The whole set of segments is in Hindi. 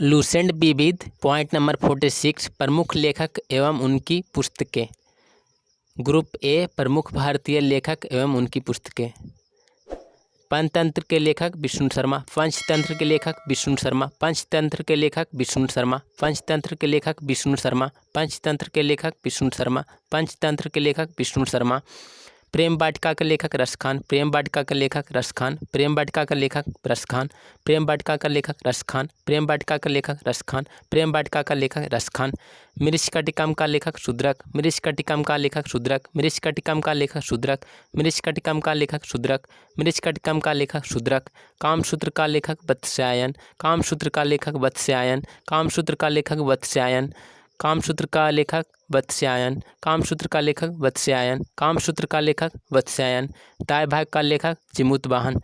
लुसेंट विविध। पॉइंट नंबर 46 प्रमुख लेखक एवं उनकी पुस्तकें। ग्रुप ए प्रमुख भारतीय लेखक एवं उनकी पुस्तकें। पंचतंत्र के लेखक विष्णु शर्मा। पंचतंत्र के लेखक विष्णु शर्मा। पंचतंत्र के लेखक विष्णु शर्मा। पंचतंत्र के लेखक विष्णु शर्मा। पंचतंत्र के लेखक विष्णु शर्मा। पंचतंत्र के लेखक विष्णु शर्मा। प्रेम वाटिका का लेखक रसखान। प्रेम वाटिका का लेखक रसखान। प्रेम वाटिका का लेखक रसखान। प्रेम वाटिका का लेखक रसखान। प्रेम वाटिका का लेखक रसखान। प्रेम वाटिका का लेखक रसखान। मृच्छकटिकम का लेखक शूद्रक। मृच्छकटिकम का लेखक शूद्रक। मृच्छकटिकम का लेखक शूद्रक। मृच्छकटिकम का लेखक शूद्रक। मृच्छकटिकम का लेखक शूद्रक। कामसूत्र का लेखक वत्स्यायन। कामसूत्र का लेखक वत्स्यायन। कामसूत्र का लेखक वत्स्यायन। कामसूत्र का लेखक वत्स्यायन। कामसूत्र का लेखक वत्स्यायन। कामसूत्र का लेखक वत्स्यायन। दाय भाग का लेखक जिमूतवाहन।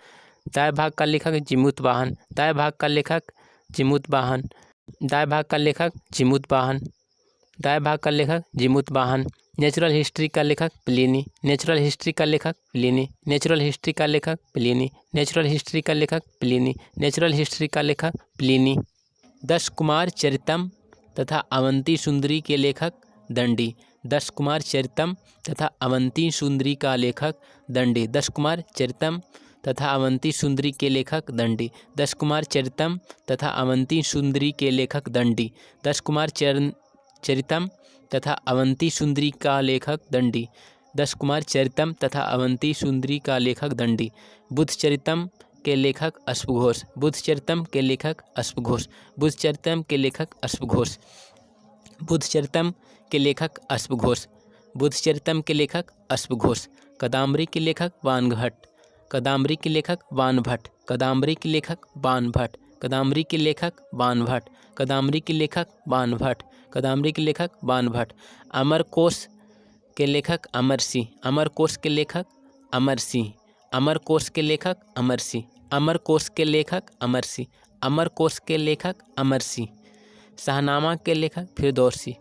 दाय भाग का लेखक जिमूतवाहन। दाय भाग का लेखक जिमूतवाहन। दाय भाग का लेखक जिमूतवाहन। दाय भाग का लेखक जिमूतवाहन। नेचुरल हिस्ट्री का लेखक प्लिनी। नेचुरल हिस्ट्री का लेखक प्लिनी। नेचुरल हिस्ट्री का लेखक प्लिनी। नेचुरल हिस्ट्री का लेखक प्लिनी। नेचुरल हिस्ट्री का लेखक प्लिनी। 10 कुमार चरितम तथा अवंती सुंदरी के लेखक दंडी। 10 कुमार चरितम तथा अवंती सुंदरी का लेखक दंडी। 10 कुमार चरितम तथा अवंती सुंदरी के लेखक दंडी। 10 कुमार चरितम तथा अवंती सुंदरी के लेखक दंडी। 10 कुमार चरितम तथा अवंती सुंदरी का लेखक दंडी। 10 कुमार चरितम तथा अवंती सुंदरी का लेखक दंडी। बुद्ध चरितम के लेखक अश्वघोष। बुद्ध चरितम के लेखक अश्वघोष। बुद्ध चरितम के लेखक अश्वघोष। बुद्ध चरितम के लेखक अश्वघोष। बुद्ध चरितम के लेखक अश्वघोष। कदंबरी के लेखक बाणभट्ट। कदंबरी के लेखक बाणभट्ट। कदंबरी के लेखक बाणभट्ट। कदंबरी के लेखक बाणभट्ट। कदंबरी के लेखक बाणभट्ट। कदंबरी के लेखक बाणभट्ट। अमरकोश के लेखक अमर सिंह। अमरकोश के लेखक अमर सिंह। अमरकोश के लेखक अमर सिंह। अमरकोश के लेखक अमर सिंह। अमरकोश के लेखक अमर सिंह। शाहनामा के लेखक फिरदौसी।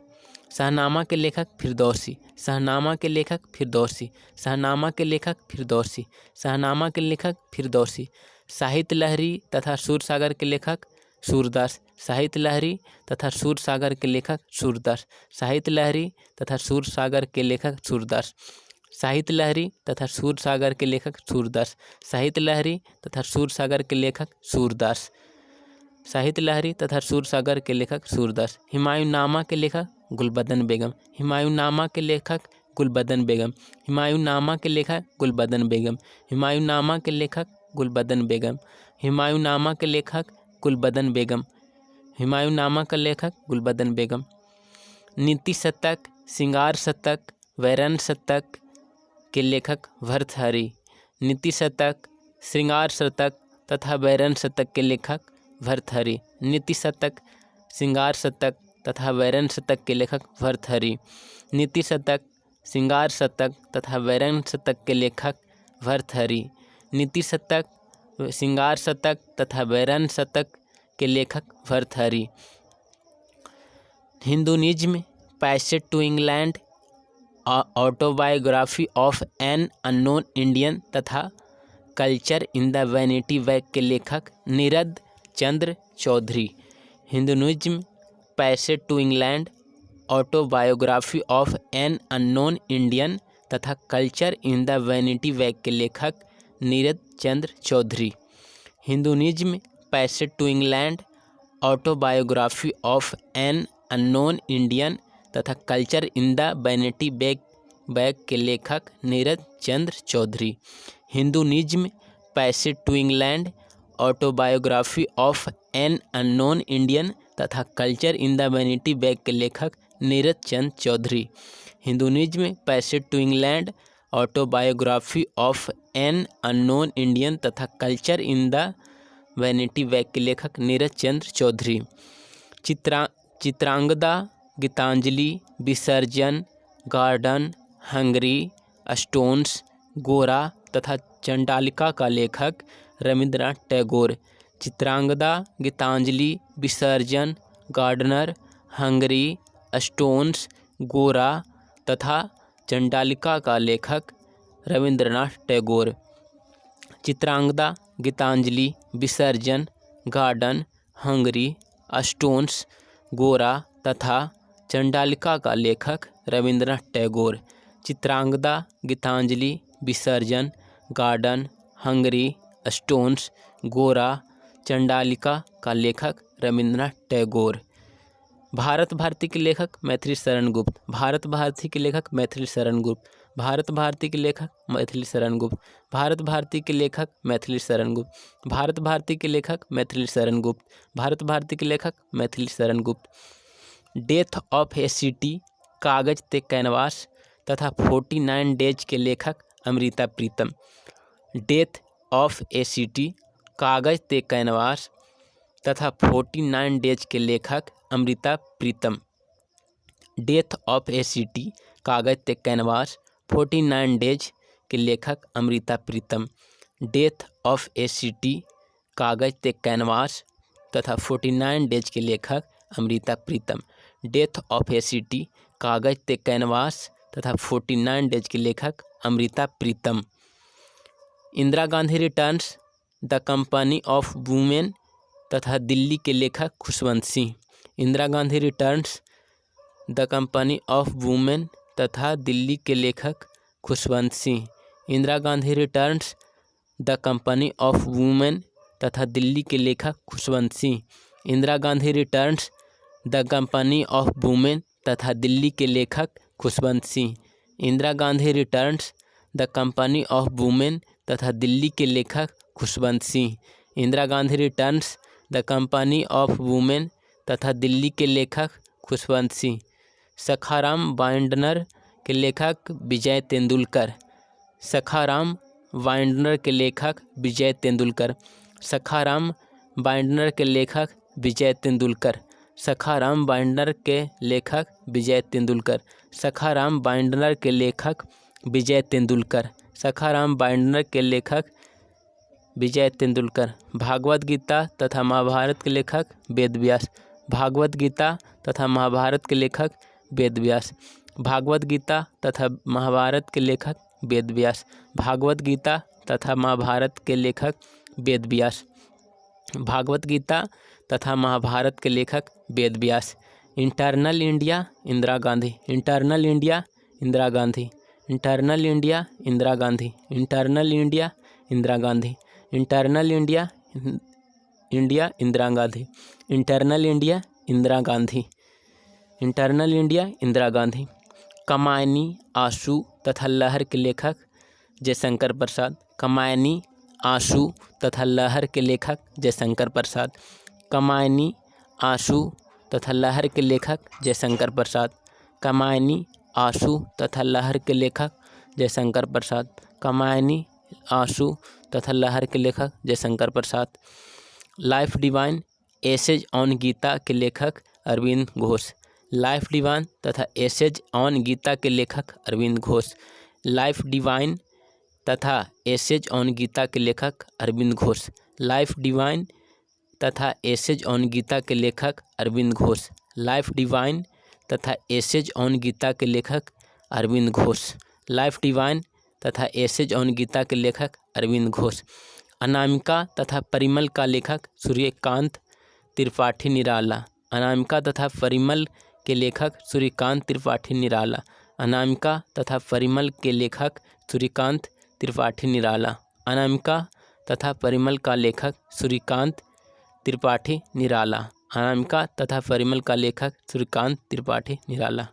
शाहनामा के लेखक फिरदौसी। शाहनामा के लेखक फिरदौसी। शाहनामा के लेखक फिरदौसी। शाहनामा के लेखक फिरदौसी। साहित्य लहरी तथा सूरसागर के लेखक सूरदास। साहित्य लहरी तथा सूरसागर के लेखक सूरदास। साहित्य लहरी तथा सूरसागर के लेखक सूरदास। साहित्य लहरी तथा सूरसागर के लेखक सूरदास। साहित्य लहरी तथा सूरसागर के लेखक सूरदास। साहित्य लहरी तथा सूरसागर के लेखक सूरदास। हुमायूंनामा के लेखक गुलबदन बेगम। हुमायूंनामा के लेखक गुलबदन बेगम। हुमायूंनामा के लेखक गुलबदन बेगम। हुमायूंनामा के लेखक गुलबदन बेगम। हुमायूंनामा के लेखक गुलबदन बेगम। हुमायूंनामा का लेखक गुलबदन बेगम। नीति शतक, श्रृंगार शतक, वैरण शतक के लेखक भर्तृहरि। नीति शतक, श्रृंगार शतक तथा वैरण शतक के लेखक भर्तृहरि। नीति शतक, श्रृंगार शतक तथा वैरण शतक के लेखक भर्तृहरि। नीति शतक, श्रृंगार शतक तथा वैरण शतक के लेखक भर्तृहरि। नीति शतक, श्रृंगार शतक तथा वैरण शतक के लेखक Bhartrihari. Hinduism, passage to England, autobiography of an unknown Indian तथा culture in the vanity bag के लेखक Nirad Chandra Chaudhuri. Hinduism, passage to England, autobiography of an unknown Indian तथा culture in the vanity bag के लेखक Nirad Chandra Chaudhuri. Hinduism, passage to England, autobiography of an unknown Indian तथा culture in the vanity bag के लेखक Neeraj Chandra Chaudhuri. Hinduism, passage to England, autobiography of an unknown Indian तथा culture in the vanity bag के लेखक Neeraj Chandra Chaudhuri. Hinduism, passage to England, autobiography of an unknown Indian तथा culture in the vanity bag के लेखक नीरज चंद्र चौधरी। चित्रांगदा, गीतांजलि, विसर्जन, गार्डन, हंगरी, स्टोन्स, गोरा तथा चंडालिका का लेखक रविंद्रनाथ टैगोर। चित्रांगदा, गीतांजलि, विसर्जन, गार्डनर, हंगरी, स्टोन्स, गोरा तथा चंडालिका का लेखक रविंद्रनाथ टैगोर। चित्रांगदा, गीतांजलि, विसर्जन, गार्डन, हंगरी, स्टोन्स, गोरा तथा चंडालिका का लेखक रविंद्रनाथ टैगोर। चित्रांगदा, गीतांजलि, विसर्जन, गार्डन, हंगरी, स्टोन्स, गोरा, चंडालिका का लेखक रविंद्रनाथ टैगोर। भारत भारती के लेखक मैथिली शरण गुप्त। भारत भारती के लेखक मैथिली शरण गुप्त। भारत भारती के लेखक मैथिली शरण गुप्त। भारत भारती के लेखक मैथिली शरण गुप्त। भारत भारती के लेखक मैथिली शरण गुप्त। भारत भारती के लेखक Maithili Sharan Gupt. Death of a city, Kagaz te canvas तथा 49 डेज के लेखक Amrita Pritam. Death of a city, Kagaz te canvas तथा 49 डेज के लेखक Amrita Pritam. Death of a city, Kagaz te canvas, 49 days के लेखक Amrita Pritam. Death of a city, Kagaz te canvas तथा 49 डेज के लेखक Amrita Pritam. Death of a city, Kagaz te canvas तथा 49 डेज के लेखक Amrita Pritam. Indira Gandhi returns, the company of women तथा दिल्ली के लेखक Khushwant Singh. Indira Gandhi returns, the company of women तथा दिल्ली के लेखक Khushwant Singh. Indira Gandhi returns, the company of women तथा दिल्ली के लेखक Khushwant Singh. Indira Gandhi returns, the company of women तथा दिल्ली के लेखक Khushwant Singh. Indira Gandhi returns, the company of women तथा दिल्ली के लेखक Khushwant Singh. Indira Gandhi returns, the company of women तथा दिल्ली के लेखक खुशवंत सिंह। सखाराम बाइंडनर के लेखक विजय तेंदुलकर। सखाराम बाइंडनर के लेखक विजय तेंदुलकर। सखाराम बाइंडनर के लेखक विजय तेंदुलकर। सखाराम बाइंडनर के लेखक विजय तेंदुलकर। सखाराम बाइंडनर के लेखक विजय तेंदुलकर। सखाराम बाइंडनर के लेखक विजय तेंदुलकर। भागवत गीता तथा महाभारत के लेखक वेद व्यास। भागवत गीता तथा महाभारत के लेखक वेद व्यास। भागवत गीता तथा महाभारत के लेखक वेद व्यास। भागवत गीता तथा महाभारत के लेखक वेद व्यास। भागवत गीता तथा महाभारत के लेखक Ved Vyas. Internal India, Indira Gandhi. Internal India, Indira Gandhi. Internal India, Indira Gandhi. Internal India, Indira Gandhi. Internal India, India Indira Gandhi. Internal India, Indira Gandhi. Internal India, Indira Gandhi. Kamayani, Aansu तथा लहर के लेखक जयशंकर प्रसाद। कमायनी, आंसू तथा लहर के लेखक जयशंकर प्रसाद। कमायनी, आंसू तथा लहर के लेखक जयशंकर प्रसाद। कमायनी, आंसू तथा लहर के लेखक जयशंकर प्रसाद। कमायनी, आंसू तथा लहर के लेखक Jaishankar Prasad. Life divine, essays on Gita के लेखक अरविंद घोष। लाइफ डिवाइन तथा एसेज ऑन गीता के लेखक अरविंद घोष। लाइफ डिवाइन तथा एसेज ऑन गीता के लेखक अरविंद घोष। लाइफ डिवाइन तथा एसेज ऑन गीता के लेखक अरविंद घोष। लाइफ डिवाइन तथा एसेज ऑन गीता के लेखक अरविंद घोष। लाइफ डिवाइन तथा एसेज ऑन गीता के लेखक अरविंद घोष। अनामिका तथा परिमल का लेखक सूर्यकांत त्रिपाठी निराला। अनामिका तथा परिमल के लेखक सूर्यकांत त्रिपाठी निराला। अनामिका तथा परिमल के लेखक सूर्यकांत त्रिपाठी निराला। अनामिका तथा परिमल का लेखक सूर्यकांत त्रिपाठी निराला। अनामिका तथा परिमल का लेखक सूर्यकांत त्रिपाठी निराला।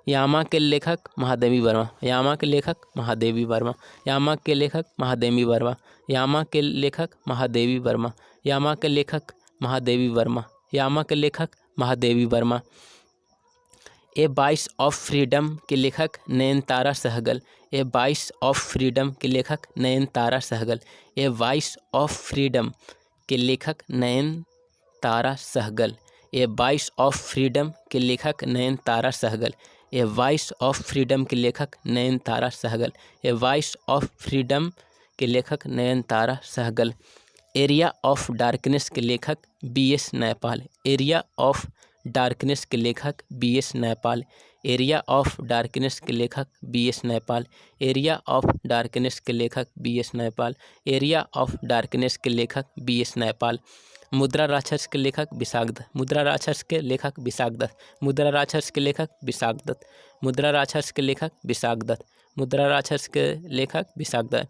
यामा के लेखक महादेवी वर्मा। यामा के लेखक महादेवी वर्मा। यामा के लेखक महादेवी वर्मा। यामा के लेखक महादेवी वर्मा। यामा के लेखक महादेवी वर्मा। यामा के लेखक Mahadevi Verma. A voice of freedom के लेखक Nayantara Sahgal. A voice of freedom के लेखक Nayantara Sahgal. A voice of freedom के लेखक Nayantara Sahgal. A voice of freedom के लेखक Nayantara Sahgal. A voice of freedom के लेखक Nayantara Sahgal. A voice of freedom के लेखक Nayantara Sahgal. Area of darkness के लेखक BS Naipaul. Area of darkness के लेखक BS Naipaul. Area of darkness के लेखक BS Naipaul. Area of darkness के लेखक BS Naipaul. Area of darkness के लेखक BS नयपाल। मुद्रा राक्षस के लेखक विशाख दत्त। मुद्रा राक्षस के लेखक विशाख दत्त। मुद्रा राक्षस के लेखक विशाख दत्त। मुद्रा राक्षस के लेखक विशाख दत्त। मुद्रा राक्षस के लेखक विशाख दत्त।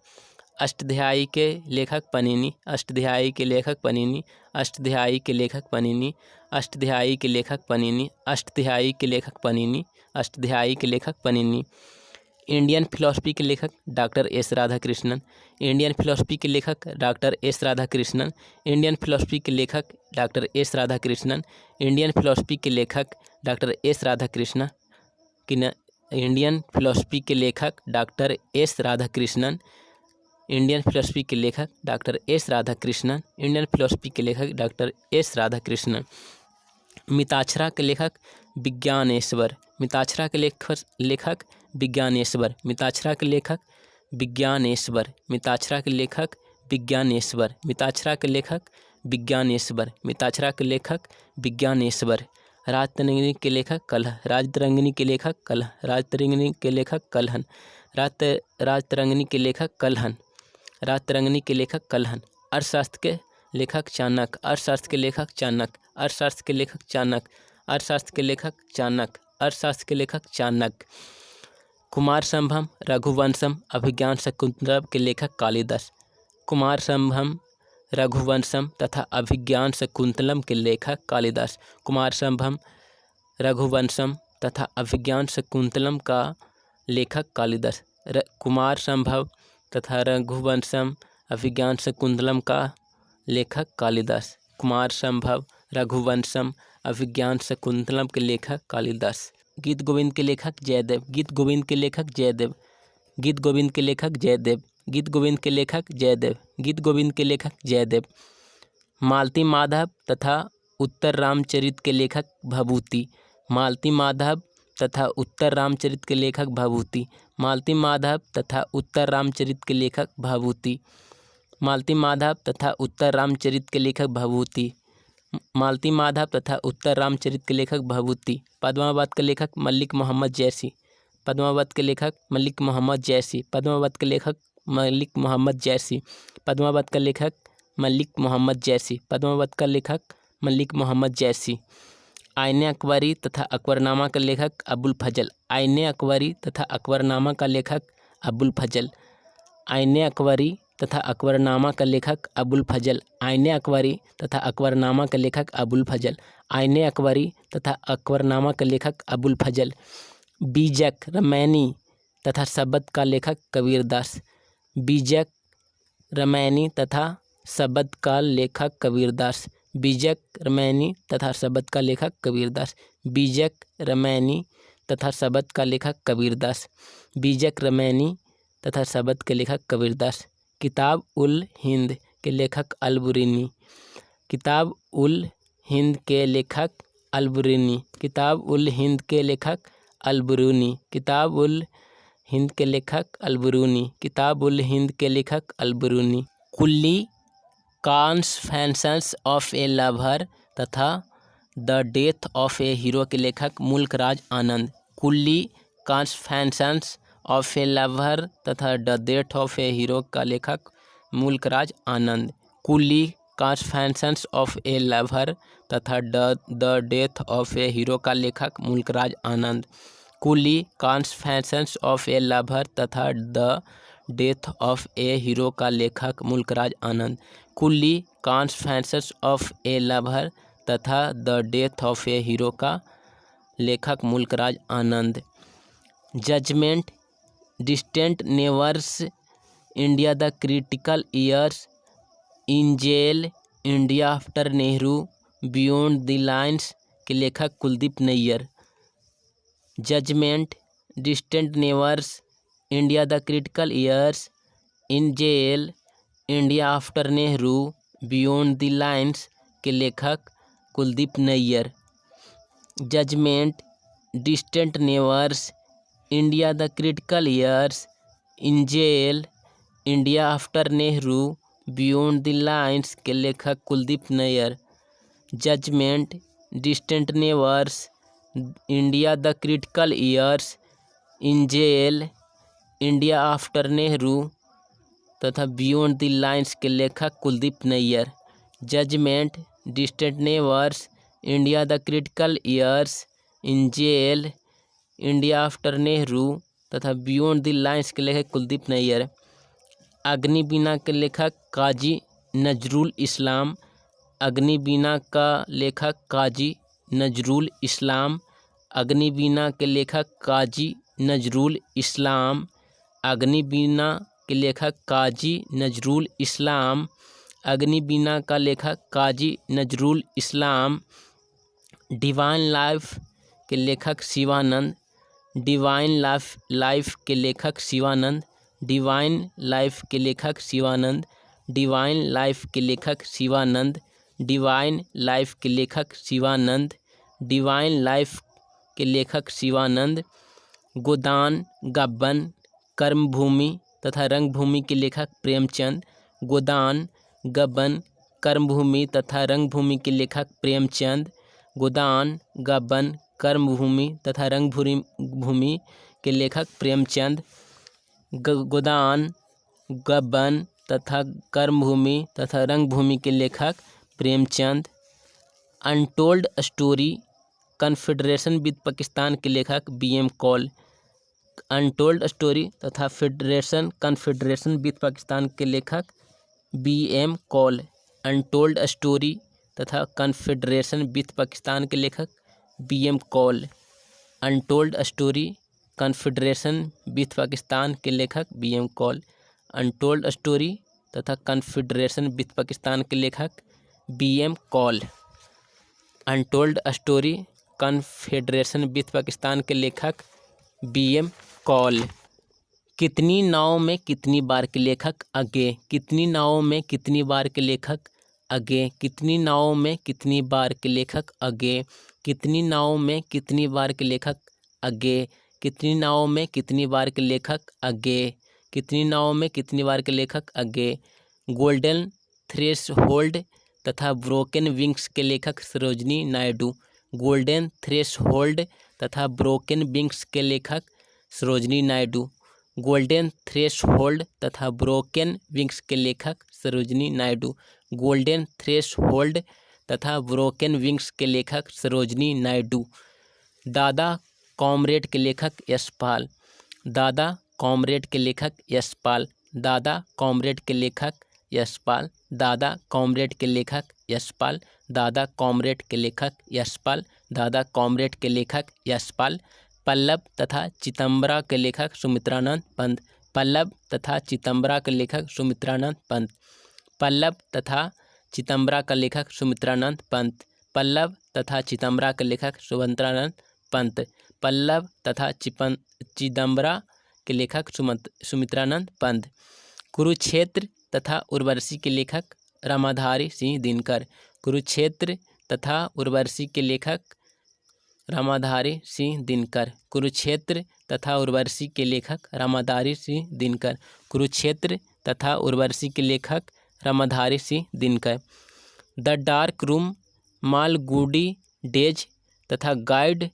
अष्टध्यायी के लेखक पनिनी। अष्टध्यायी के लेखक पनिनी। अष्टध्यायी के लेखक पनिनी। अष्टध्यायी के लेखक पनिनी। अष्टध्यायी के लेखक पनिनी। अष्टध्यायी के लेखक पनिनी। इंडियन फिलॉसफी के लेखक doctor S Radhakrishnan. Indian philosophy के लेखक doctor S Radhakrishnan. Indian philosophy के लेखक doctor S Radhakrishnan. Indian philosophy के लेखक doctor S Radhakrishnan. Indian philosophy के लेखक doctor S Radhakrishnan. Indian philosophy के लेखक doctor S Radhakrishnan. Indian philosophy के लेखक डॉक्टर एस राधाकृष्णन। मिताक्षरा के लेखक विज्ञानेश्वर। मिताक्षरा के लेखक विज्ञानेश्वर। मिताक्षरा के लेखक विज्ञानेश्वर। मिताक्षरा के लेखक विज्ञानेश्वर। मिताक्षरा के लेखक विज्ञानेश्वर। मिताक्षरा के लेखक विज्ञानेश्वर। राजतरंगिणी के लेखक कलह। राजतरंगिणी के लेखक कलह। राजतरंगिणी के लेखक कलहन। राजतरंगिणी के लेखक कलहन। राजतरंगिणी के लेखक कलहन। अर्थशास्त्र के लेखक चाणक्य। अर्थशास्त्र के लेखक चाणक्य। अर्थशास्त्र के लेखक चाणक्य। अर्थशास्त्र के लेखक चाणक्य। अर्थशास्त्र के लेखक चाणक्य। कुमार संभव रघुवंशम अभिज्ञान शकुंतलम के लेखक कालिदास। कुमार संभव रघुवंशम तथा अभिज्ञान शकुंतलम के लेखक कालिदास। कुमार संभव रघुवंशम तथा अभिज्ञान शकुंतलम का लेखक कालिदास। कुमार संभव तथा रघुवंशम अभिज्ञान शकुंतलम का लेखक कालिदास। कुमार संभव रघुवंशम अभिज्ञान शकुंतलम के लेखक कालिदास। गीत गोविंद के लेखक जयदेव। गीत गोविंद के लेखक जयदेव। गीत गोविंद के लेखक जयदेव। गीत गोविंद के लेखक जयदेव। गीत गोविंद के लेखक जयदेव। मालती माधव तथा उत्तर रामचरित के लेखक भभूति। मालती माधव तथा उत्तर रामचरित के लेखक भभूति। मालती माधव तथा उत्तर रामचरित के लेखक भभूति। मालती माधव तथा उत्तर रामचरित के लेखक भभूति। मालती माधव तथा उत्तर रामचरित के लेखक भभूति। पद्मावत के लेखक मलिक मोहम्मद जैसी। पद्मावत के लेखक मलिक मोहम्मद जैसी। पद्मावत के लेखक मलिक मोहम्मद जैसी। पद्मावत का लेखक मलिक मोहम्मद जैसी। पद्मावत का लेखक मलिक मोहम्मद जैसी। आईने अकबरी तथा अकबरनामा का लेखक अबुल फजल। आईने अकबरी तथा अकबरनामा का लेखक अबुल फजल। आईने अकबरी तथा अकबरनामा का लेखक अबुल फजल। आईने अकबरी तथा अकबरनामा का लेखक अबुल फजल। आईने अकबरी तथा अकबरनामा का लेखक अबुल फजल। बीजक रामायणी तथा शबद का लेखक कबीरदास। बीजक रामायणी तथा शबद का लेखक कबीरदास। बीजक रामायणी तथा शबद का लेखक कबीरदास। बीजक रामायणी तथा शबद का लेखक कबीरदास। बीजक रामायणी तथा शबद के लेखक कबीरदास। किताब उल हिंद के लेखक अलबरूनी। किताब उल हिंद के लेखक अलबरूनी। किताब उल हिंद के लेखक अलबरूनी। किताब उल हिंद के लेखक अलबरूनी। किताब उल हिंद के लेखक अलबरूनी। कुल्ली कॉन्फेशंस ऑफ ए लवर तथा the death of a hero के लेखक मुल्कराज आनंद। कुल्ली कॉन्फेशंस ऑफ ए लवर तथा the death of a hero का लेखक मुल्कराज आनंद। कुल्ली कॉन्फेशंस ऑफ ए लवर तथा the death of a hero का लेखक मुल्कराज आनंद। कुल्ली कॉन्फेशंस ऑफ ए लवर तथा the death of a hero का लेखक मुल्कराज आनंद। कुल्ली कॉन्फेशंस ऑफ ए लवर तथा the death of a hero का लेखक Mulk Raj Anand. Judgement distant neighbours India the critical years in jail India after Nehru beyond the lines के लेखक Kuldip Nayar. Judgement distant neighbours India the critical years in jail India after Nehru beyond the lines के लेखक Kuldip Nayar. Judgement distant neighbours India the critical years in jail India after Nehru beyond the lines के लेखक Kuldip Nayar. Judgement distant neighbours India the critical years in jail India after Nehru तथा बियॉन्ड द लाइन्स के लेखक Kuldip Nayar. Judgement, distant India the critical years, in jail, India after Nehru तथा बियॉन्ड द लाइन्स के लेखक कुलदीप नैयर। अग्निवीणा के लेखक काजी नजरुल इस्लाम, अग्निवीणा का लेखक काजी नजरुल इस्लाम, अग्निवीणा के लेखक काजी नजरुल इस्लाम, अग्निवीणा के लेखक काजी नजरुल इस्लाम, अग्निवीणा का लेखक काजी नजरुल इस्लाम। डिवाइन लाइफ के लेखक शिवानंद, डिवाइन लाइफ के लेखक शिवानंद, डिवाइन लाइफ के लेखक शिवानंद, डिवाइन लाइफ के लेखक शिवानंद, डिवाइन लाइफ के लेखक शिवानंद, डिवाइन लाइफ के लेखक शिवानंद। गोदान, गबन, कर्मभूमि तथा रंगभूमि के लेखक प्रेमचंद, गोदान, गबन, कर्मभूमि तथा रंगभूमि के लेखक प्रेमचंद, गोदान, गबन, कर्मभूमि तथा रंगभूमि के लेखक प्रेमचंद। गोदान, गबन तथा कर्मभूमि तथा रंगभूमि के लेखक Premchand. Untold story confederation with Pakistan के लेखक BM कौल, अनटोल्ड स्टोरी तथा कन्फेडरेशन विद पाकिस्तान के लेखक BM कौल, अनटोल्ड स्टोरी तथा कन्फेडरेशन विद पाकिस्तान के लेखक BM Kaul, untold story confederation with Pakistan के लेखक BM कौल, अनटोल्ड स्टोरी तथा कन्फेडरेशन विद पाकिस्तान के लेखक BM Kaul, untold story confederation with Pakistan के लेखक BM कौल। कितनी नाव में कितनी बार के लेखक अगे, कितनी नाव में कितनी बार के लेखक अगे, कितनी नाव में कितनी बार के लेखक अगे, कितनी नाव में कितनी बार के लेखक अगे, कितनी नाव में कितनी बार के लेखक अगे, कितनी नाव में कितनी बार के लेखक अगे। गोल्डन थ्रेशहोल्ड तथा ब्रोकन विंग्स के लेखक सरोजिनी नायडू, गोल्डन थ्रेशहोल्ड तथा ब्रोकन विंग्स के लेखक सरोजिनी नायडू, गोल्डन थ्रेशहोल्ड तथा ब्रोकन विंग्स के लेखक सरोजिनी नायडू, गोल्डन थ्रेशहोल्ड तथा ब्रोकन विंग्स के लेखक सरोजिनी नायडू। दादा कॉमरेड के लेखक यशपाल, दादा कॉमरेड के लेखक यशपाल, दादा कॉमरेड के लेखक यशपाल, दादा कॉमरेड के लेखक यशपाल, दादा कॉमरेड के लेखक यशपाल, दादा कॉमरेड के लेखक यशपाल। पल्लव तथा चिदंबरा के लेखक सुमित्रानंद पंत, पल्लव तथा चिदंबरा के लेखक सुमित्रानंद पंत, पल्लव तथा चिदंबरा का लेखक सुमित्रानंद पंत, पल्लव तथा चिदंबरा के लेखक सुमित्रानंद पंत, पल्लव तथा चिदंबरा के लेखक सुमित्रानंद पंत। कुरुक्षेत्र तथा उर्वशी के लेखक रामाधारी सिंह दिनकर, कुरुक्षेत्र तथा उर्वशी के लेखक रामाधारी सिंह दिनकर, कुरुक्षेत्र तथा उर्वशी के लेखक रामाधारी सिंह दिनकर, कुरुक्षेत्र तथा उर्वशी के लेखक Ramdhari Singh Dinkar. The dark room, Malgudi days तथा गाइड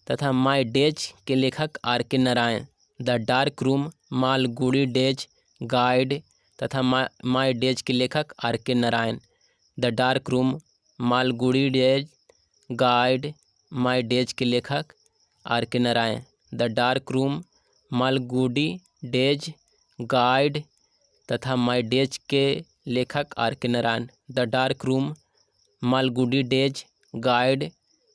तथा माई डेज के लेखक RK Narayan, the dark room, Malgudi days, guide तथा माई डेज के लेखक RK Narayan, the dark room, Malgudi days, guide, my days के लेखक RK Narayan, the dark room, Malgudi days, guide तथा माई डेज के लेखक RK Narayan, the dark room, Malgudi days, guide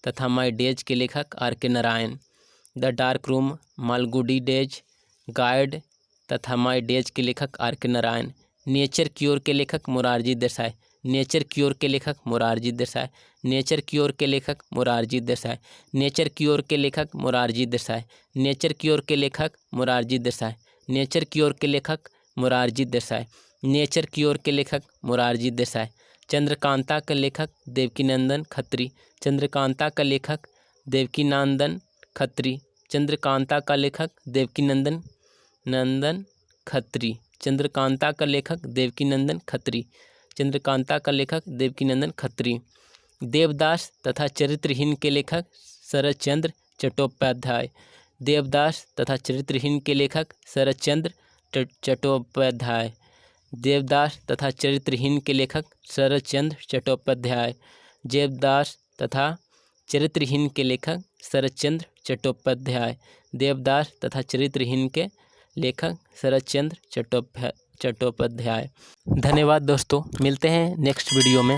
तथा माई डेज के लेखक RK Narayan, the dark room, Malgudi days, guide तथा माई डेज के लेखक RK नारायण। नेचर क्योर के लेखक मोरारजी देसाई, नेचर क्योर के लेखक मोरारजी देसाई, नेचर क्योर के लेखक मोरारजी देसाई, नेचर क्योर के लेखक मोरारजी देसाई, नेचर क्योर के लेखक मोरारजी देसाई, नेचर क्योर के लेखक मोरारजी देसाई, नेचर क्योर के लेखक मोरारजी देसाई। चंद्रकांता का लेखक देवकीनंदन खत्री, चंद्रकांता का लेखक देवकीनंदन खत्री, चंद्रकांता का लेखक देवकीनंदन खत्री, चंद्रकांता का लेखक देवकीनंदन खत्री, चंद्रकांता का लेखक देवकीनंदन खत्री। देवदास तथा चरित्रहीन के लेखक शरदचंद्र चट्टोपाध्याय, देवदास तथा चरित्रहीन के लेखक शरदचंद्र चट्टोपाध्याय, देवदास तथा चरित्रहीन के लेखक शरद चंद्र चट्टोपाध्याय। देवदास तथा चरित्रहीन के लेखक शरद चंद्र चट्टोपाध्याय। देवदास तथा चरित्रहीन के लेखक शरद चंद्र चट्टोपाध्याय। धन्यवाद दोस्तों, मिलते हैं नेक्स्ट वीडियो में।